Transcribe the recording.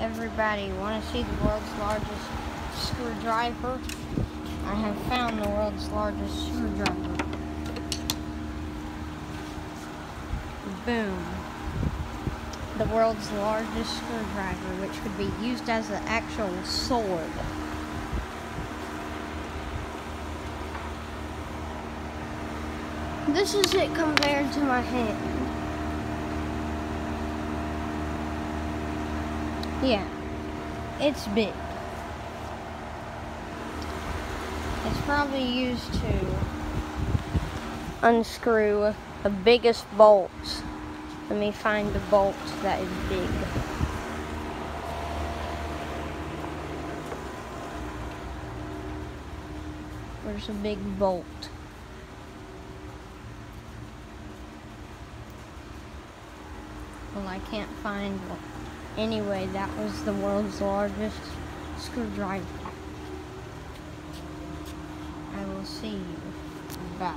Everybody, want to see the world's largest screwdriver? I have found the world's largest screwdriver. Boom. The world's largest screwdriver, which could be used as an actual sword. This is it compared to my hand. Yeah, it's big. It's probably used to unscrew the biggest bolts. Let me find the bolt that is big. Where's a big bolt? Well, I can't find one. Anyway, that was the world's largest screwdriver. I will see you. Bye.